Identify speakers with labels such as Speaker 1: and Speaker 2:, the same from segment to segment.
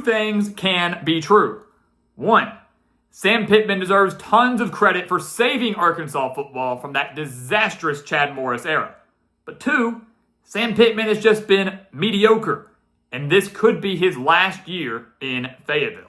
Speaker 1: two things can be true. One, Sam Pittman deserves tons of credit for saving Arkansas football from that disastrous Chad Morris era. But two, Sam Pittman has just been mediocre, and this could be his last year in Fayetteville.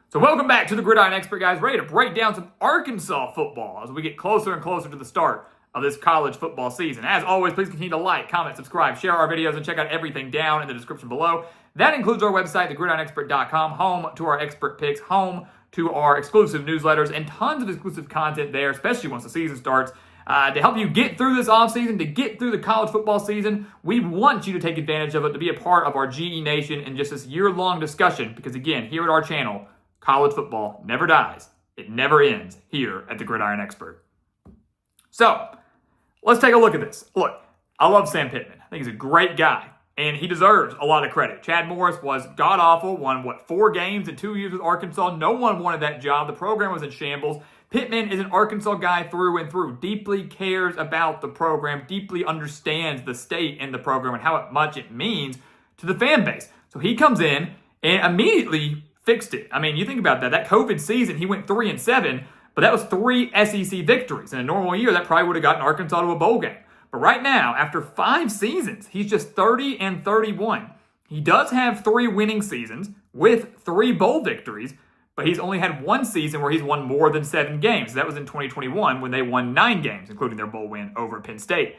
Speaker 1: So welcome back to the Gridiron Expert, guys. Ready to break down some Arkansas football as we get closer and closer to the start of this college football season. As always, please continue to like, comment, subscribe, share our videos, and check out everything down in the description below. That includes our website, thegridironexpert.com, home to our expert picks, home to our exclusive newsletters, and tons of exclusive content there, especially once the season starts. To help you get through this offseason, to get through the college football season, we want you to take advantage of it, to be a part of our GE Nation and just this year-long discussion, because again, here at our channel, college football never dies. It never ends here at the Gridiron Expert. So, let's take a look at this. Look, I love Sam Pittman. I think he's a great guy, and he deserves a lot of credit. Chad Morris was god-awful, won, 4 games in 2 years with Arkansas. No one wanted that job. The program was in shambles. Pittman is an Arkansas guy through and through, deeply cares about the program, deeply understands the state and the program and how much it means to the fan base. So he comes in and immediately fixed it. I mean, you think about that. That COVID season, he went 3-7, but that was 3 SEC victories. In a normal year, that probably would have gotten Arkansas to a bowl game. But right now, after 5 seasons, he's just 30-31. He does have 3 winning seasons with 3 bowl victories, but he's only had 1 season where he's won more than 7 games. That was in 2021 when they won 9 games, including their bowl win over Penn State.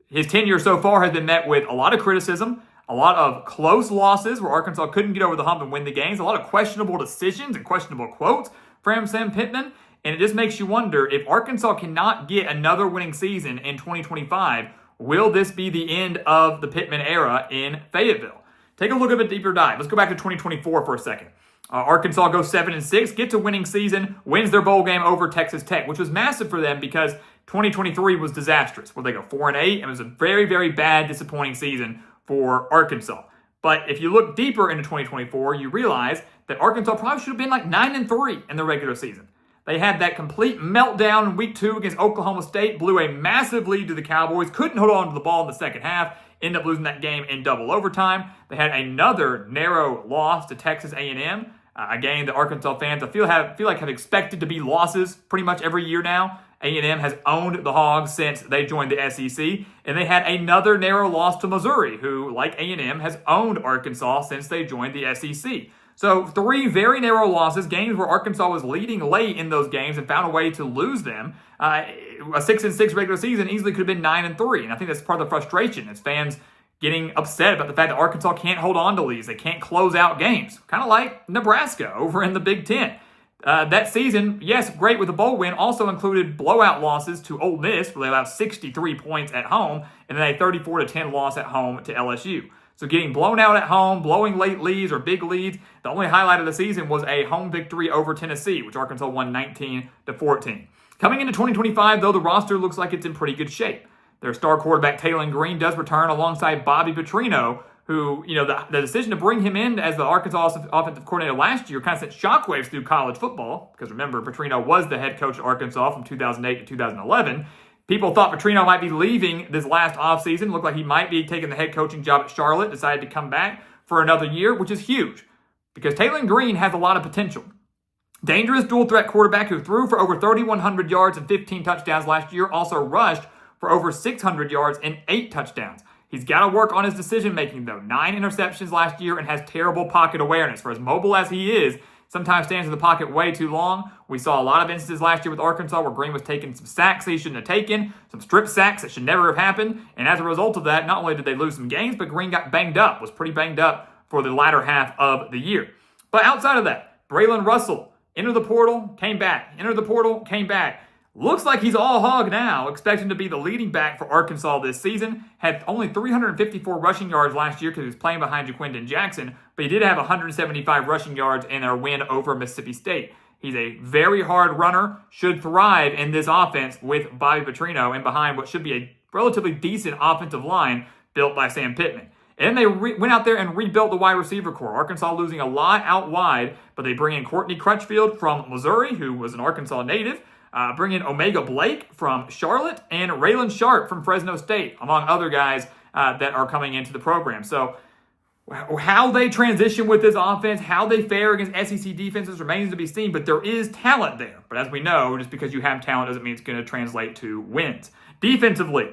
Speaker 1: His tenure so far has been met with a lot of criticism, a lot of close losses where Arkansas couldn't get over the hump and win the games, a lot of questionable decisions and questionable quotes from Sam Pittman. And it just makes you wonder, if Arkansas cannot get another winning season in 2025, will this be the end of the Pittman era in Fayetteville? Take a look at a deeper dive. Let's go back to 2024 for a second. Arkansas goes 7-6, gets a winning season, wins their bowl game over Texas Tech, which was massive for them because 2023 was disastrous, where they go 4-8, and it was a very, very bad, disappointing season for Arkansas. But if you look deeper into 2024, you realize that Arkansas probably should have been like 9-3 in the regular season. They had that complete meltdown in week 2 against Oklahoma State, blew a massive lead to the Cowboys, couldn't hold on to the ball in the second half, ended up losing that game in double overtime. They had another narrow loss to Texas A&M, a game that Arkansas fans I feel like have expected to be losses pretty much every year now. A&M has owned the Hogs since they joined the SEC, and they had another narrow loss to Missouri, who, like A&M, has owned Arkansas since they joined the SEC. So 3 very narrow losses, games where Arkansas was leading late in those games and found a way to lose them. A 6-6 regular season easily could have been 9-3, and I think that's part of the frustration is fans getting upset about the fact that Arkansas can't hold on to leads. They can't close out games, kind of like Nebraska over in the Big Ten. That season, yes, great with the bowl win, also included blowout losses to Ole Miss, where they allowed 63 points at home, and then a 34-10 loss at home to LSU. So getting blown out at home, blowing late leads or big leads, the only highlight of the season was a home victory over Tennessee, which Arkansas won 19-14. Coming into 2025, though, the roster looks like it's in pretty good shape. Their star quarterback, Taylon Green, does return alongside Bobby Petrino, who, the decision to bring him in as the Arkansas offensive coordinator last year kind of sent shockwaves through college football, because remember, Petrino was the head coach at Arkansas from 2008 to 2011. People thought Petrino might be leaving this last offseason. Looked like he might be taking the head coaching job at Charlotte, decided to come back for another year, which is huge, because Taylon Green has a lot of potential. Dangerous dual-threat quarterback who threw for over 3,100 yards and 15 touchdowns last year, also rushed for over 600 yards and 8 touchdowns. He's got to work on his decision-making, though. 9 interceptions last year and has terrible pocket awareness. For as mobile as he is, sometimes stands in the pocket way too long. We saw a lot of instances last year with Arkansas where Green was taking some sacks he shouldn't have taken, some strip sacks that should never have happened. And as a result of that, not only did they lose some games, but Green got banged up, was pretty banged up for the latter half of the year. But outside of that, Braylon Russell, entered the portal, came back. Entered the portal, came back. Looks like he's all hog now, expecting to be the leading back for Arkansas this season. Had only 354 rushing yards last year because he was playing behind Jaquindon Jackson, but he did have 175 rushing yards in their win over Mississippi State. He's a very hard runner, should thrive in this offense with Bobby Petrino and behind what should be a relatively decent offensive line built by Sam Pittman. And they went out there and rebuilt the wide receiver core. Arkansas losing a lot out wide, but they bring in Courtney Crutchfield from Missouri, who was an Arkansas native. Bring in Omega Blake from Charlotte and Raylan Sharp from Fresno State, among other guys that are coming into the program. So How they transition with this offense, how they fare against SEC defenses remains to be seen, but there is talent there. But as we know, just because you have talent doesn't mean it's going to translate to wins. Defensively,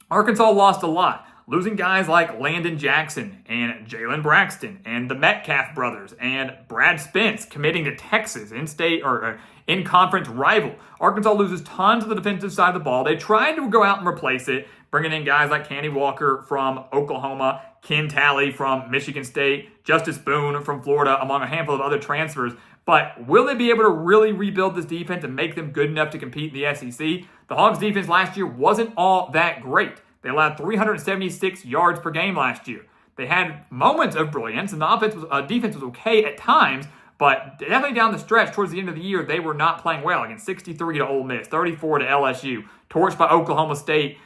Speaker 1: Arkansas lost a lot, losing guys like Landon Jackson and Jalen Braxton and the Metcalf brothers and Brad Spence committing to Texas, in-state or in-conference rival. Arkansas loses tons of the defensive side of the ball. They tried to go out and replace it, bringing in guys like Kenny Walker from Oklahoma, Ken Talley from Michigan State, Justice Boone from Florida, among a handful of other transfers. But will they be able to really rebuild this defense and make them good enough to compete in the SEC? The Hogs defense last year wasn't all that great. They allowed 376 yards per game last year. They had moments of brilliance, and the defense was okay at times, but definitely down the stretch towards the end of the year, they were not playing well. Again, 63 to Ole Miss, 34 to LSU, torched by Oklahoma State.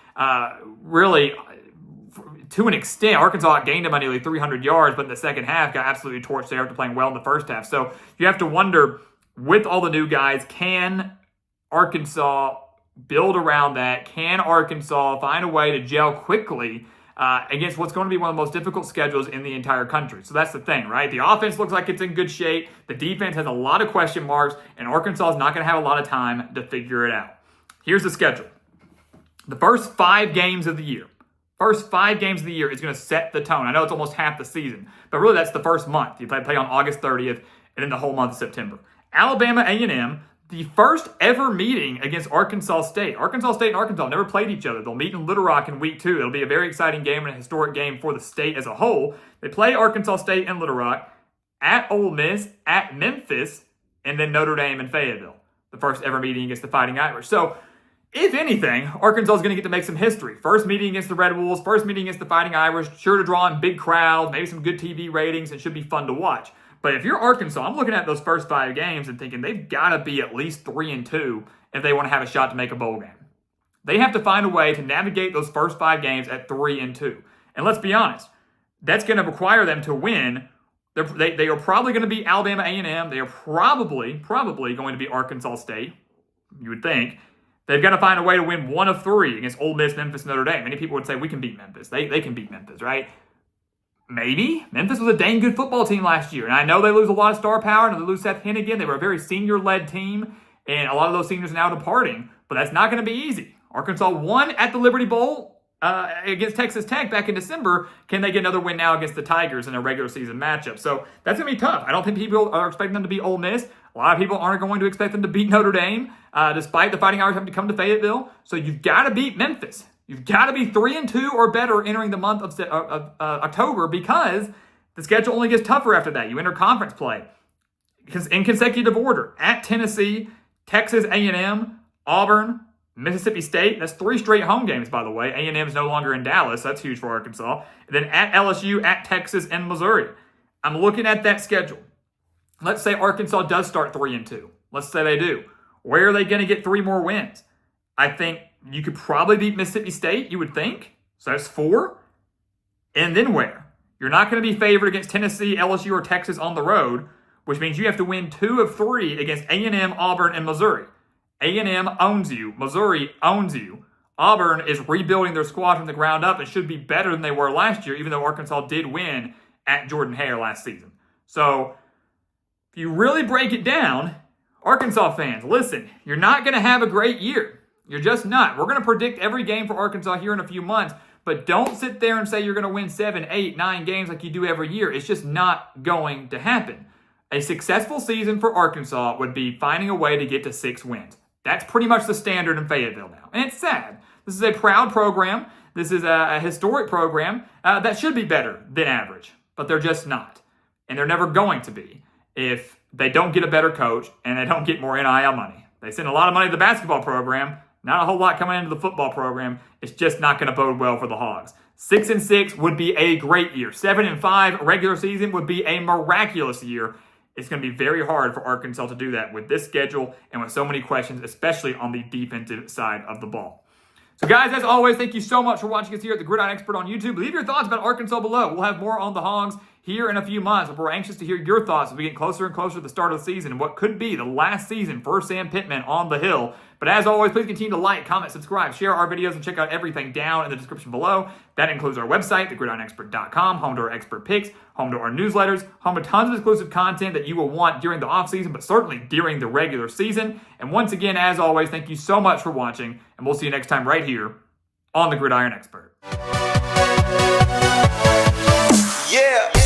Speaker 1: Really, to an extent, Arkansas gained them by nearly 300 yards, but in the second half got absolutely torched there after playing well in the first half. So you have to wonder, with all the new guys, can Arkansas build around that? Can Arkansas find a way to gel quickly against what's going to be one of the most difficult schedules in the entire country? So that's the thing, right? The offense looks like it's in good shape. The defense has a lot of question marks, and Arkansas is not going to have a lot of time to figure it out. Here's the schedule. The first 5 games of the year. First 5 games of the year is going to set the tone. I know it's almost half the season, but really that's the first month. You play on August 30th and then the whole month of September. Alabama A&M, the first ever meeting against Arkansas State. Arkansas State and Arkansas never played each other. They'll meet in Little Rock in week 2. It'll be a very exciting game and a historic game for the state as a whole. They play Arkansas State in Little Rock, at Ole Miss, at Memphis, and then Notre Dame and Fayetteville. The first ever meeting against the Fighting Irish. So, if anything, Arkansas is going to get to make some history. First meeting against the Red Wolves, first meeting against the Fighting Irish, sure to draw in big crowds, maybe some good TV ratings, and should be fun to watch. But if you're Arkansas, I'm looking at those first 5 games and thinking they've got to be at least 3-2 if they want to have a shot to make a bowl game. They have to find a way to navigate those first 5 games at 3-2. And let's be honest, that's going to require them to win. They are probably going to beat Alabama A&M. They are probably going to beat Arkansas State, you would think. They've got to find a way to win 1 of 3 against Ole Miss, Memphis, Notre Dame. Many people would say, we can beat Memphis. They can beat Memphis, right? Maybe. Memphis was a dang good football team last year. And I know they lose a lot of star power, and they lose Seth Hennigan. They were a very senior-led team, and a lot of those seniors are now departing. But that's not going to be easy. Arkansas won at the Liberty Bowl against Texas Tech back in December. Can they get another win now against the Tigers in a regular season matchup? So that's going to be tough. I don't think people are expecting them to beat Ole Miss. A lot of people aren't going to expect them to beat Notre Dame, despite the Fighting Irish having to come to Fayetteville. So you've got to beat Memphis. You've got to be 3-2 or better entering the month of October, because the schedule only gets tougher after that. You enter conference play in consecutive order at Tennessee, Texas A&M, Auburn, Mississippi State. That's 3 straight home games, by the way. A&M is no longer in Dallas. That's huge for Arkansas. And then at LSU, at Texas, and Missouri. I'm looking at that schedule. Let's say Arkansas does start 3-2. Let's say they do. Where are they going to get 3 more wins? I think you could probably beat Mississippi State, you would think. So that's 4. And then where? You're not going to be favored against Tennessee, LSU, or Texas on the road, which means you have to win 2 of 3 against A&M, Auburn, and Missouri. A&M owns you. Missouri owns you. Auburn is rebuilding their squad from the ground up and should be better than they were last year, even though Arkansas did win at Jordan-Hare last season. So if you really break it down, Arkansas fans, listen, you're not going to have a great year. You're just not. We're going to predict every game for Arkansas here in a few months, but don't sit there and say you're going to win 7, 8, 9 games like you do every year. It's just not going to happen. A successful season for Arkansas would be finding a way to get to 6 wins. That's pretty much the standard in Fayetteville now. And it's sad. This is a proud program. This is a historic program that should be better than average, but they're just not. And they're never going to be if they don't get a better coach and they don't get more NIL money. They send a lot of money to the basketball program, not a whole lot coming into the football program. It's just not going to bode well for the Hogs. 6-6 would be a great year. 7-5 regular season would be a miraculous year. It's going to be very hard for Arkansas to do that with this schedule and with so many questions, especially on the defensive side of the ball. So guys, as always, thank you so much for watching us here at the Gridiron Expert on YouTube. Leave your thoughts about Arkansas below. We'll have more on the Hogs here in a few months. We're anxious to hear your thoughts as we get closer and closer to the start of the season and what could be the last season for Sam Pittman on the Hill. But as always, please continue to like, comment, subscribe, share our videos, and check out everything down in the description below. That includes our website, thegridironexpert.com, home to our expert picks, home to our newsletters, home to tons of exclusive content that you will want during the offseason, but certainly during the regular season. And once again, as always, thank you so much for watching, and we'll see you next time right here on The Gridiron Expert.
Speaker 2: Yeah.